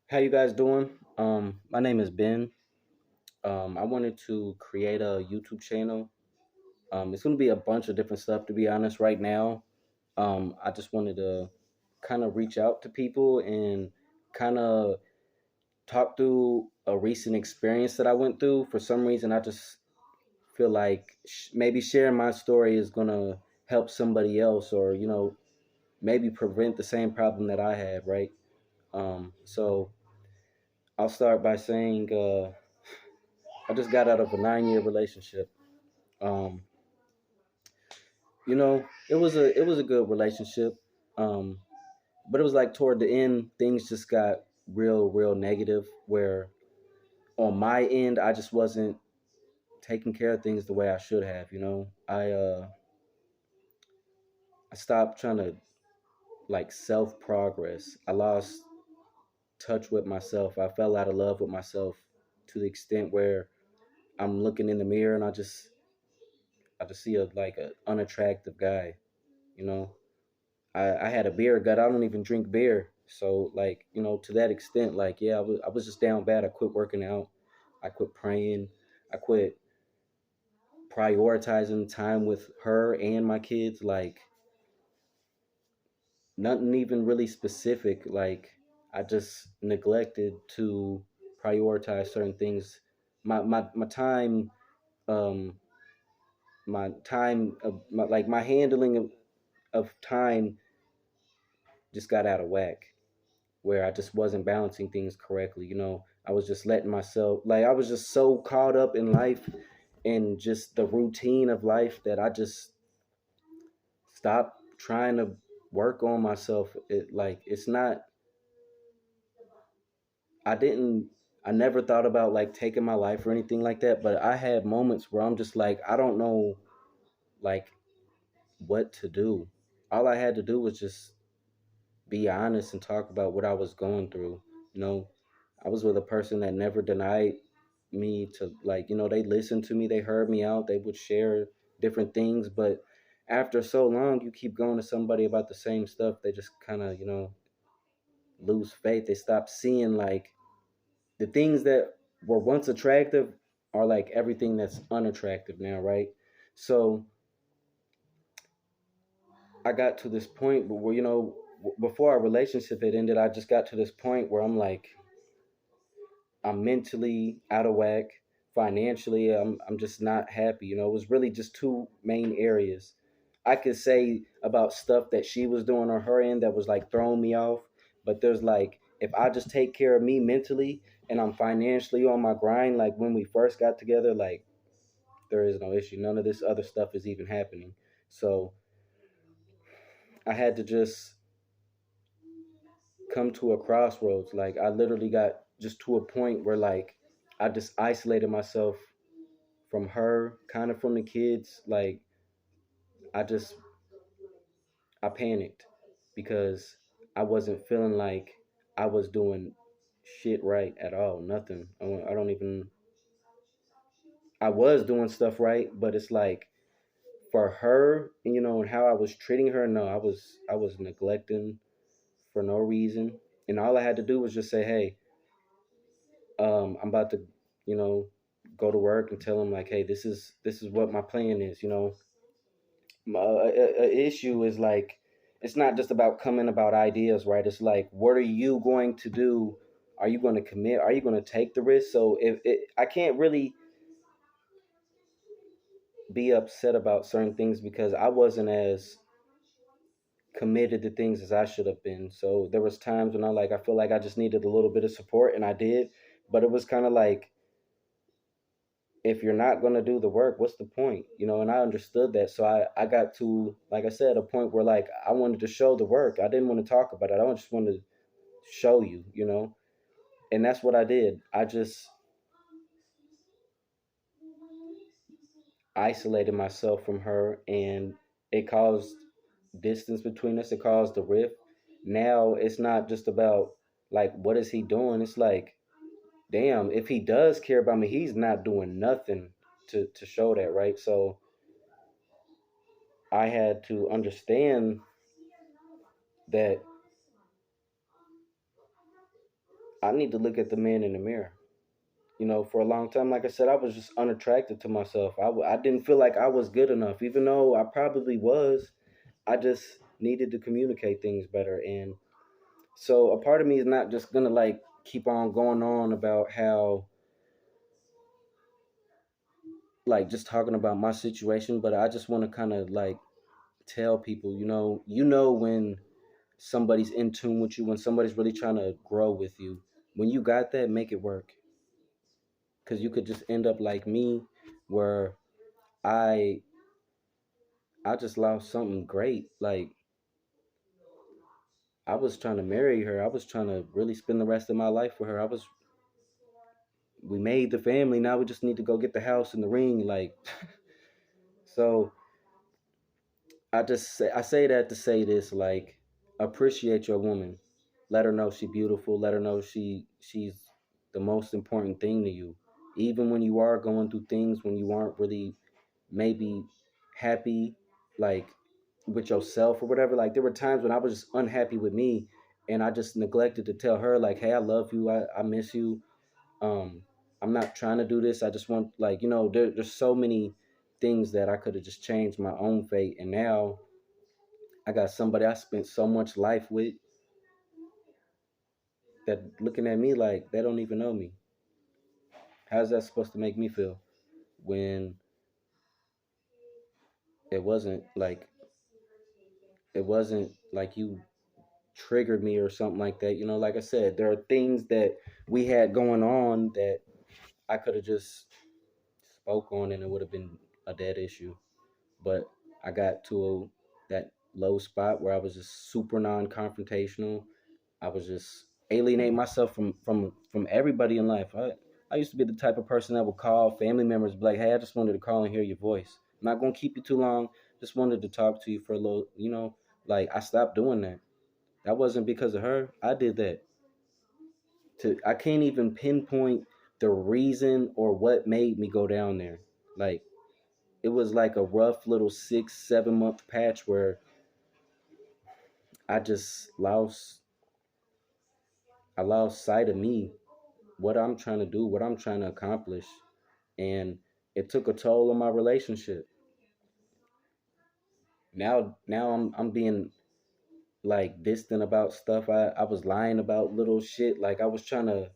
How you guys doing? My name is Ben. I wanted to create a YouTube channel. It's going to be a bunch of different stuff, to be honest. Right now, I just wanted to kind of reach out to people and kind of talk through a recent experience that I went through. For some reason, I just feel like maybe sharing my story is going to help somebody else, or maybe prevent the same problem that I had. Right. So I'll start by saying. I just got out of a 9 year relationship. Um, it was a good relationship. Um, but it was like toward the end, things just got real negative. Where on my end, I just wasn't taking care of things the way I should have. I stopped trying to like self progress. I lost touch with myself. I fell out of love with myself to the extent where I'm looking in the mirror and I just see a unattractive guy. You know, I had a beer gut. I don't even drink beer. So like, to that extent, like yeah, I was just down bad. I quit working out. I quit praying. I quit prioritizing time with her and my kids. Like nothing even really specific. Like I just neglected to prioritize certain things. My time, um, my handling of time just got out of whack. Where I just wasn't balancing things correctly. I was just letting myself, like, I was just so caught up in life and just the routine of life that I just stopped trying to work on myself. It's not, I didn't, I never thought about like taking my life or anything like that, but I had moments where I'm just like, I don't know, like, what to do. All I had to do was just be honest and talk about what I was going through. You know, I was with a person that never denied me to, like, they listened to me, they heard me out, they would share different things, but after so long you keep going to somebody about the same stuff, they just kind of, lose faith. They stop seeing like the things that were once attractive are like everything that's unattractive now, right? So I got to this point where, before our relationship had ended, I just got to this point where I'm mentally out of whack. Financially, I'm just not happy. It was really just two main areas. I could say about stuff that she was doing on her end that was like throwing me off, but there's like, if I just take care of me mentally and I'm financially on my grind, like when we first got together, like there is no issue. None of this other stuff is even happening. So I had to just come to a crossroads. Like I literally got just to a point where like I just isolated myself from her, kind of from the kids. Like I just I panicked because I wasn't feeling like I was doing shit right at all. Nothing. I don't even. I was doing stuff right, but it's like for her, and how I was treating her. No, I was neglecting for no reason, and all I had to do was just say, "Hey, I'm about to, you know, go to work and tell them like, hey, this is what my plan is. A issue is like it's not just about coming about ideas, right? It's like what are you going to do? Are you going to commit? Are you going to take the risk? So I can't really be upset about certain things because I wasn't as committed to things as I should have been. So there was times when I feel like I just needed a little bit of support and I did, but it was kind of like if you're not going to do the work, what's the point? And I understood that. So I got to, like I said, a point where like I wanted to show the work. I didn't want to talk about it. I just wanted to show you. And that's what I did. I just isolated myself from her and it caused distance between us. It caused the rift. Now it's not just about like, what is he doing? It's like, damn, if he does care about me, he's not doing nothing to show that, right? So I had to understand that I need to look at the man in the mirror. For a long time, like I said, I was just unattracted to myself. I didn't feel like I was good enough, even though I probably was. I just needed to communicate things better. And so a part of me is not just gonna like keep on going on about how, like, just talking about my situation, but I just want to kind of like tell people, when somebody's in tune with you, when somebody's really trying to grow with you, when you got that, make it work. Because you could just end up like me, where I I just lost something great. Like, I was trying to marry her. I was trying to really spend the rest of my life with her. We made the family. Now we just need to go get the house and the ring. Like, so I say that to say this, like, appreciate your woman. Let her know she's beautiful. Let her know she's the most important thing to you. Even when you are going through things, when you aren't really maybe happy, like, with yourself or whatever. Like, there were times when I was just unhappy with me, and I just neglected to tell her, like, hey, I love you. I miss you. um I'm not trying to do this. I just want, like, there's so many things that I could have just changed my own fate. And now I got somebody I spent so much life with that looking at me like they don't even know me. How's that supposed to make me feel when it wasn't like it wasn't like you triggered me or something like that? Like I said, there are things that we had going on that I could have just spoke on and it would have been a dead issue. But I got to that low spot where I was just super non-confrontational. I was just alienating myself from everybody in life. I used to be the type of person that would call family members, be like, "Hey, I just wanted to call and hear your voice. I'm not gonna keep you too long. Just wanted to talk to you for a little." Like, I stopped doing that. That wasn't because of her. I did that. I can't even pinpoint the reason or what made me go down there. Like, it was like a rough little 6 7 month patch where I just lost sight of me, what I'm trying to do, what I'm trying to accomplish. And it took a toll on my relationship. Now I'm being like distant about stuff. I was lying about little shit. Like, I was trying to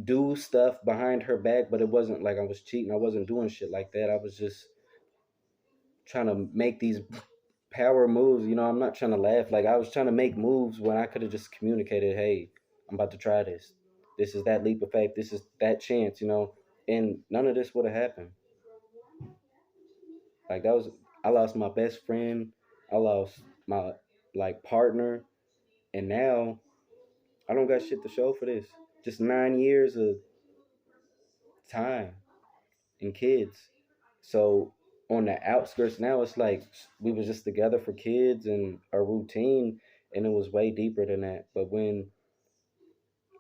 do stuff behind her back, but it wasn't like I was cheating. I wasn't doing shit like that. I was just trying to make these power moves. I'm not trying to laugh. Like, I was trying to make moves when I could have just communicated, hey, I'm about to try this. This is that leap of faith. This is that chance. And none of this would have happened. Like, I lost my best friend. I lost my, like, partner. And now I don't got shit to show for this. Just 9 years of time and kids. So on the outskirts now, it's like we was just together for kids and a routine, and it was way deeper than that. But when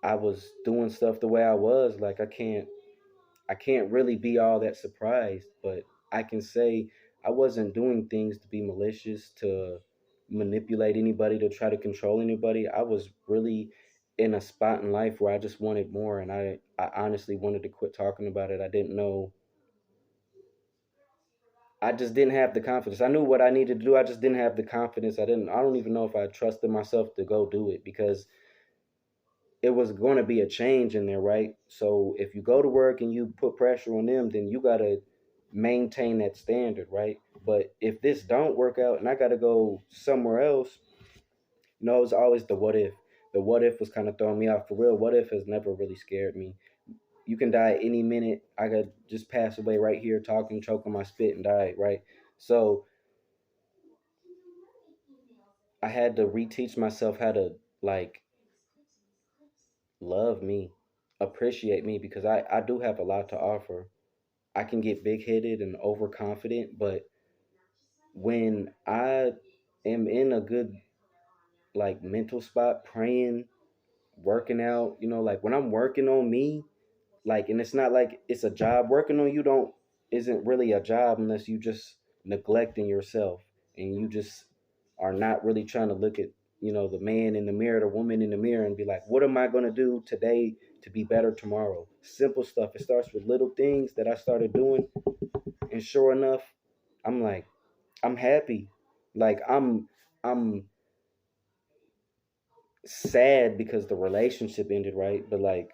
I was doing stuff the way I was, like, I can't really be all that surprised, but I can say I wasn't doing things to be malicious, to manipulate anybody, to try to control anybody. I was really in a spot in life where I just wanted more, and I honestly wanted to quit talking about it. I didn't know. I just didn't have the confidence. I knew what I needed to do. I just didn't have the confidence. I don't even know if I trusted myself to go do it, because it was going to be a change in there, right? So if you go to work and you put pressure on them, then you got to maintain that standard, right? But if this don't work out and I got to go somewhere else, it's always the what if. The what if was kind of throwing me off for real. What if has never really scared me. You can die any minute. I could just pass away right here, talking, choking my spit, and die, right? So I had to reteach myself how to, like, love me, appreciate me, because I do have a lot to offer. I can get big headed and overconfident, but when I am in a good, like, mental spot, praying, working out, like, when I'm working on me, like, and it's not like it's a job. Working on you don't isn't really a job unless you just neglecting yourself and you just are not really trying to look at, the man in the mirror, the woman in the mirror, and be like, what am I going to do today to be better tomorrow? Simple stuff. It starts with little things that I started doing. And sure enough, I'm like, I'm happy. Like I'm sad because the relationship ended, right? But like,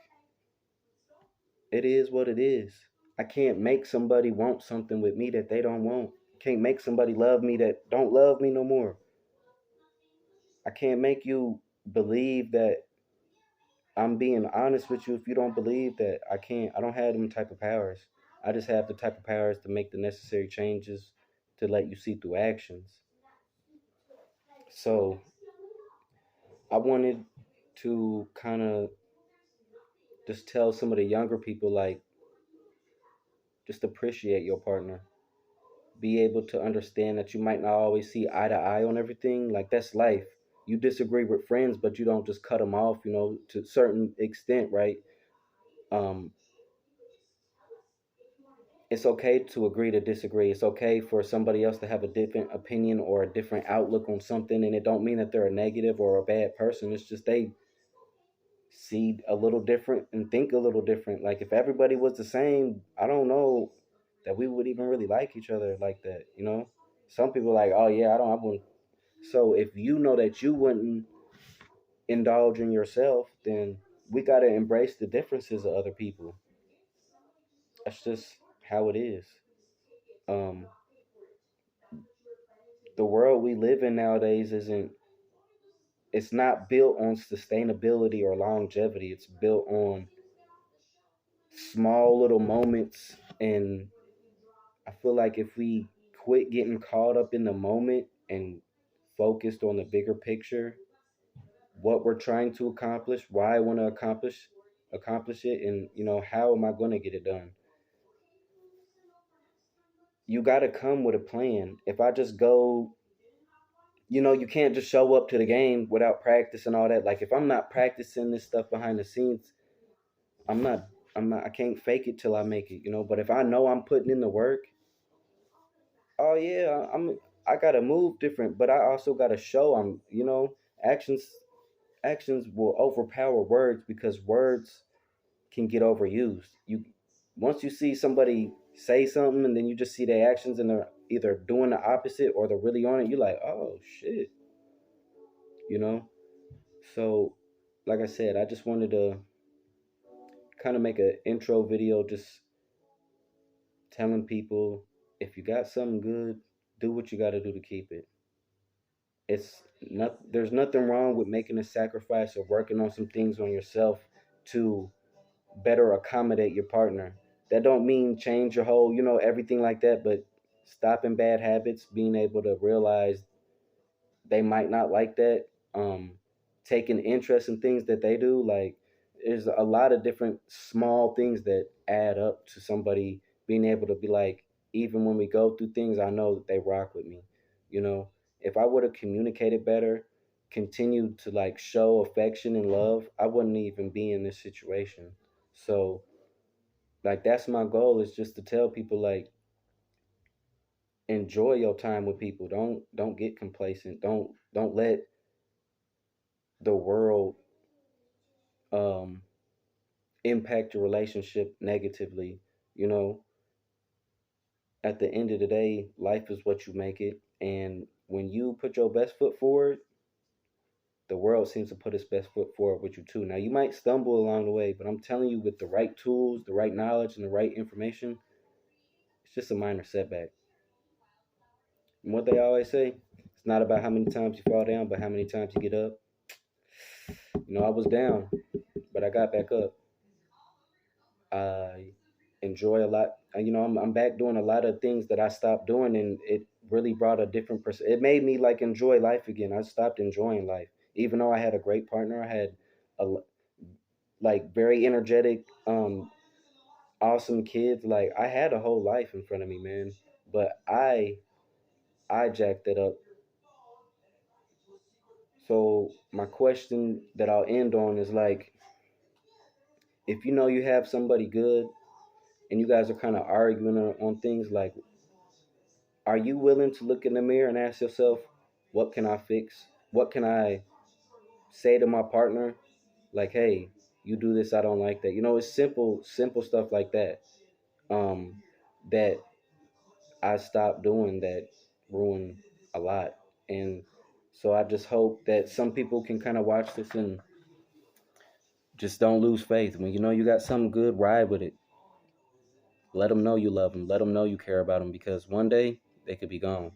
it is what it is. I can't make somebody want something with me that they don't want. Can't make somebody love me that don't love me no more. I can't make you believe that I'm being honest with you if you don't believe that. I don't have them type of powers. I just have the type of powers to make the necessary changes to let you see through actions. So I wanted to kind of just tell some of the younger people, like, just appreciate your partner. Be able to understand that you might not always see eye to eye on everything. Like, that's life. You disagree with friends, but you don't just cut them off, to a certain extent, right? Um, it's okay to agree to disagree. It's okay for somebody else to have a different opinion or a different outlook on something, and it don't mean that they're a negative or a bad person. It's just they see a little different and think a little different. Like, if everybody was the same, I don't know that we would even really like each other like that. Some people are like, oh yeah, I wouldn't. So if you know that you wouldn't indulge in yourself, then we got to embrace the differences of other people. That's just how it is. um the world we live in nowadays isn't it's not built on sustainability or longevity. It's built on small little moments. And I feel like if we quit getting caught up in the moment and focused on the bigger picture, what we're trying to accomplish, why I want to accomplish it, and how am I going to get it done? You got to come with a plan. If I just go, you can't just show up to the game without practice and all that. Like, if I'm not practicing this stuff behind the scenes, I'm not I can't fake it till I make it. But if I know I'm putting in the work, oh yeah, I gotta move different, but I also gotta show actions actions will overpower words because words can get overused. Once you see somebody say something and then you just see their actions and they're either doing the opposite or they're really on it, you're like, oh shit, you know? So like I said, I just wanted to kind of make an intro video just telling people, if you got something good, do what you got to do to keep it. There's nothing wrong with making a sacrifice or working on some things on yourself to better accommodate your partner. That don't mean change your whole, everything like that, but stopping bad habits, being able to realize they might not like that. Taking interest in things that they do, like, there's a lot of different small things that add up to somebody being able to be like, even when we go through things, I know that they rock with me. You know, if I would have communicated better, continued to like show affection and love, I wouldn't even be in this situation. So, like, that's my goal, is just to tell people, like, enjoy your time with people. Don't get complacent. Don't let the world um impact your relationship negatively. You know, at the end of the day, life is what you make it. And when you put your best foot forward, the world seems to put its best foot forward with you too. Now, you might stumble along the way, but I'm telling you, with the right tools, the right knowledge, and the right information, it's just a minor setback. And what they always say, it's not about how many times you fall down, but how many times you get up. I was down, but I got back up. I enjoy a lot. I'm back doing a lot of things that I stopped doing, and it really brought a different It made me like enjoy life again. I stopped enjoying life, even though I had a great partner. I had a like very energetic, awesome kids. Like, I had a whole life in front of me, man. But I jacked it up. So my question that I'll end on is, like, if you know you have somebody good and you guys are kind of arguing on things, like, are you willing to look in the mirror and ask yourself, what can I fix? What can I say to my partner, like, hey, you do this, I don't like that. It's simple stuff like that. Um, that I stopped doing that ruin a lot. And so I just hope that some people can kind of watch this and just don't lose faith. When you got something good, ride with it. Let them know you love them. Let them know you care about them, because one day they could be gone.